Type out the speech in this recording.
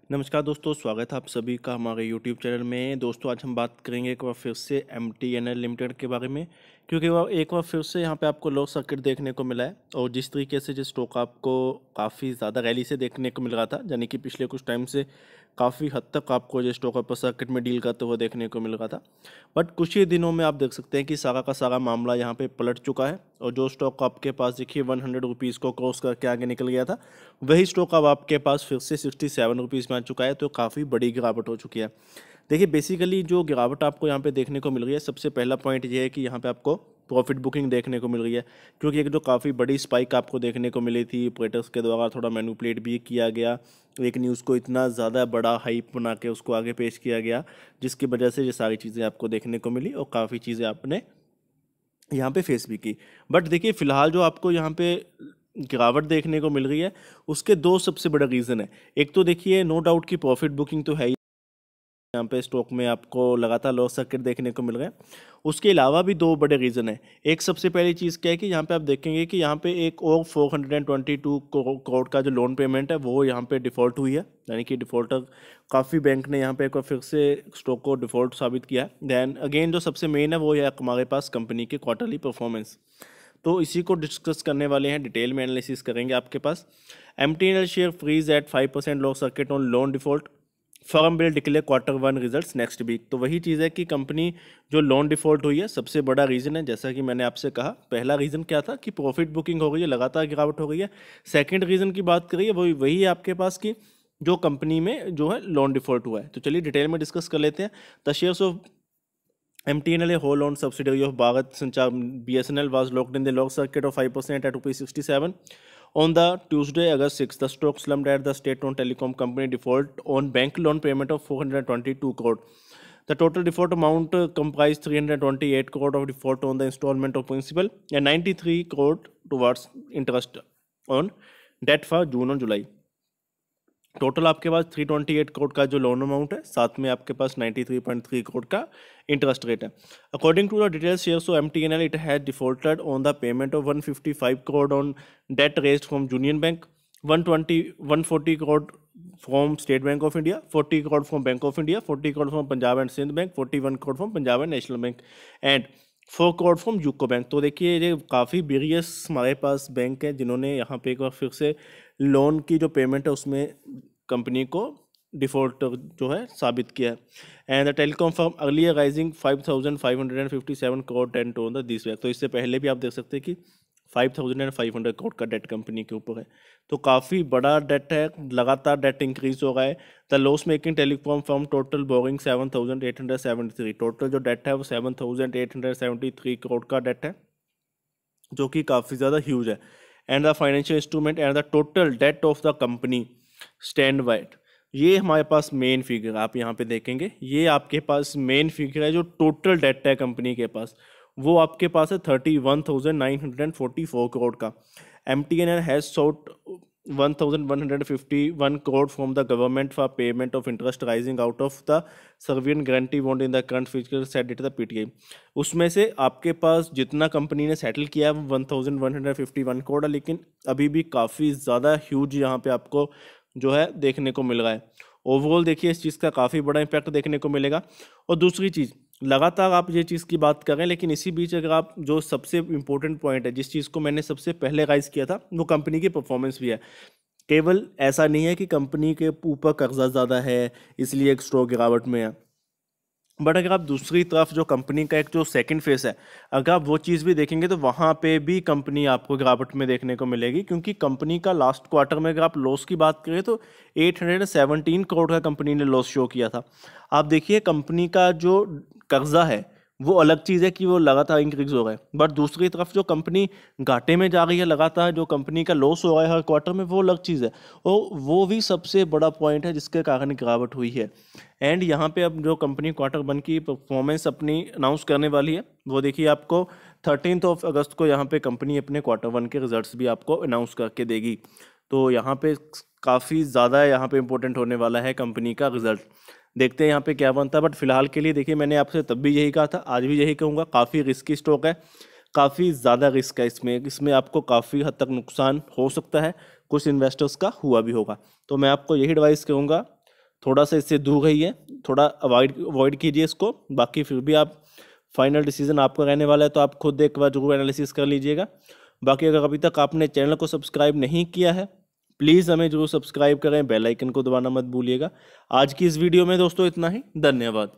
नमस्कार दोस्तों, स्वागत है आप सभी का हमारे यूट्यूब चैनल में। दोस्तों आज हम बात करेंगे एक बार फिर से MTNL लिमिटेड के बारे में, क्योंकि वह एक बार फिर से यहाँ पे आपको लो सर्किट देखने को मिला है। और जिस तरीके से जो स्टॉक आपको काफ़ी ज़्यादा रैली से देखने को मिल रहा था, यानी कि पिछले कुछ टाइम से काफ़ी हद तक आपको जो स्टॉक अपर सर्किट में डील करते हुए देखने को मिल रहा था, बट कुछ ही दिनों में आप देख सकते हैं कि सारा का सारा मामला यहाँ पे पलट चुका है। और जो स्टॉक आपके पास देखिए 100 रुपीज़ को क्रॉस करके आगे निकल गया था, वही स्टॉक अब आपके पास फिर से 67 रुपीज़ में आ चुका है। तो काफ़ी बड़ी गिरावट हो चुकी है। देखिए बेसिकली जो गिरावट आपको यहाँ पे देखने को मिल रही है, सबसे पहला पॉइंट ये है कि यहाँ पे आपको प्रॉफिट बुकिंग देखने को मिल रही है, क्योंकि एक जो काफ़ी बड़ी स्पाइक आपको देखने को मिली थी, ऑपरेटर्स के द्वारा थोड़ा मैनिपुलेट भी किया गया, एक न्यूज़ को इतना ज़्यादा बड़ा हाइप बना के उसको आगे पेश किया गया, जिसकी वजह से ये सारी चीज़ें आपको देखने को मिली और काफ़ी चीज़ें आपने यहाँ पे फेस भी की। बट देखिए फिलहाल जो आपको यहाँ पे गिरावट देखने को मिल रही है, उसके दो सबसे बड़ा रीज़न है। एक तो देखिए नो डाउट की प्रॉफिट बुकिंग तो है ही, यहाँ पे स्टॉक में आपको लगातार लॉस सर्किट देखने को मिल रहे हैं। उसके अलावा भी दो बड़े रीज़न है। एक सबसे पहली चीज़ क्या है कि यहाँ पे आप देखेंगे कि यहाँ पे एक और 422 करोड़ का जो लोन पेमेंट है वो यहाँ पे डिफ़ॉल्ट हुई है, यानी कि डिफ़ॉल्टर काफ़ी बैंक ने यहाँ पे एक बार फिर से स्टॉक को डिफ़ॉल्ट साबित किया है। दैन अगेन जो सबसे मेन है वो है हमारे पास कंपनी के क्वार्टरली परफॉर्मेंस। तो इसी को डिस्कस करने वाले हैं, डिटेल में एनालिसिस करेंगे आपके पास। MTNL share freeze at 5% loss circuit on loan default, firm will declare Q1 results next week. तो वही चीज़ है कि कंपनी जो लोन डिफॉल्ट हुई है, सबसे बड़ा रीज़न है, जैसा कि मैंने आपसे कहा। पहला रीज़न क्या था कि प्रॉफिट बुकिंग हो गई है, लगातार गिरावट हो गई है। सेकंड रीज़न की बात करिए वही वही है आपके पास की जो कंपनी में जो है लोन डिफॉल्ट हुआ है। तो चलिए डिटेल में डिस्कस कर लेते हैं। The shares of MTNL, a wholly owned subsidiary of Bharat Sanchar BSNL, was locked in the lock circuit of 5% at ₹67. On the Tuesday, August 6, the stock slumped at the state-owned telecom company default on bank loan payment of 422 crore. The total default amount comprised 328 crore of default on the installment of principal and 93 crore towards interest on debt for June और जुलाई। Total आपके पास 328 करोड़ का जो loan amount है, साथ में आपके पास 93.3 करोड़ का interest rate है। According to the details shares of MTNL, it has defaulted on the payment of 155 crore on debt raised from Union Bank, 140 crore from State Bank of India, 40 crore from Bank of India, 40 crore from Punjab and Sind Bank, 41 crore from Punjab and National Bank and 4 crore from UCO Bank. तो देखिए ये काफ़ी various हमारे पास bank हैं जिन्होंने यहाँ पे एक बार फिर से लोन की जो पेमेंट है उसमें कंपनी को डिफॉल्ट जो है साबित किया है। And the telecom firm earlier raising 5,557 crore debt on the this week. तो इससे पहले भी आप देख सकते हैं कि 5,500 करोड़ का डेट कंपनी के ऊपर है। तो काफ़ी बड़ा डेट है, लगातार डेट इंक्रीज हो रहा है। The loss making telecom firm total boring 7,873। Total जो डेट है वो 7,873 करोड़ का डेट है, जो कि काफ़ी ज़्यादा ह्यूज है। And the financial instrument and the total date of the company stand white, ये हमारे पास मेन फिगर आप यहाँ पे देखेंगे। ये आपके पास मेन फिगर है, जो टोटल डेट है कंपनी के पास वो आपके पास है 31,944 करोड़ का। MTNL has sought 1,151 crore from the government for payment of interest rising out of the sovereign guarantee bond in the current fiscal said the PTI। उसमें से आपके पास जितना कंपनी ने सेटल किया है वो 1,151 करोड़ है, लेकिन अभी भी काफ़ी ज़्यादा ह्यूज यहाँ पे आपको जो है देखने को मिल रहा है। ओवरऑल देखिए इस चीज़ का काफ़ी बड़ा इम्पैक्ट देखने को मिलेगा। और दूसरी चीज़, लगातार आप ये चीज़ की बात कर रहे हैं, लेकिन इसी बीच अगर आप जो सबसे इम्पोर्टेंट पॉइंट है, जिस चीज़ को मैंने सबसे पहले राइज किया था, वो कंपनी की परफॉर्मेंस भी है। केवल ऐसा नहीं है कि कंपनी के ऊपर कर्जा ज़्यादा है इसलिए एक स्टॉक गिरावट में है, बट अगर आप दूसरी तरफ जो कंपनी का एक जो सेकंड फेस है, अगर आप वो चीज़ भी देखेंगे तो वहाँ पे भी कंपनी आपको गिरावट में देखने को मिलेगी, क्योंकि कंपनी का लास्ट क्वार्टर में अगर आप लॉस की बात करें तो 817 करोड़ का कंपनी ने लॉस शो किया था। आप देखिए कंपनी का जो कर्जा है वो अलग चीज़ है कि वो लगातार इंक्रीज हो रहा है, बट दूसरी तरफ जो कंपनी घाटे में जा रही है, लगातार जो कंपनी का लॉस हो रहा है हर क्वार्टर में, वो अलग चीज़ है। और वो भी सबसे बड़ा पॉइंट है जिसके कारण गिरावट हुई है। एंड यहाँ पे अब जो कंपनी Q1 की परफॉर्मेंस अपनी अनाउंस करने वाली है, वो देखिए आपको 13 अगस्त को यहाँ पे कंपनी अपने Q1 के रिजल्ट्स भी आपको अनाउंस करके देगी। तो यहाँ पे काफ़ी ज़्यादा यहाँ पे इम्पोर्टेंट होने वाला है कंपनी का रिजल्ट। देखते हैं यहाँ पे क्या बनता है, बट फिलहाल के लिए देखिए मैंने आपसे तब भी यही कहा था, आज भी यही कहूँगा, काफ़ी रिस्की स्टॉक है, काफ़ी ज़्यादा रिस्क है इसमें आपको काफ़ी हद तक नुकसान हो सकता है, कुछ इन्वेस्टर्स का हुआ भी होगा। तो मैं आपको यही एडवाइस करूँगा, थोड़ा सा इससे दूर रहिए, थोड़ा अवॉइड कीजिए इसको। बाकी फिर भी आप फाइनल डिसीजन आपका रहने वाला है, तो आप खुद एक बार जरूर एनालिसिस कर लीजिएगा। बाकी अगर अभी तक आपने चैनल को सब्सक्राइब नहीं किया है, प्लीज़ हमें जरूर सब्सक्राइब करें, बेल आइकन को दबाना मत भूलिएगा। आज की इस वीडियो में दोस्तों इतना ही, धन्यवाद।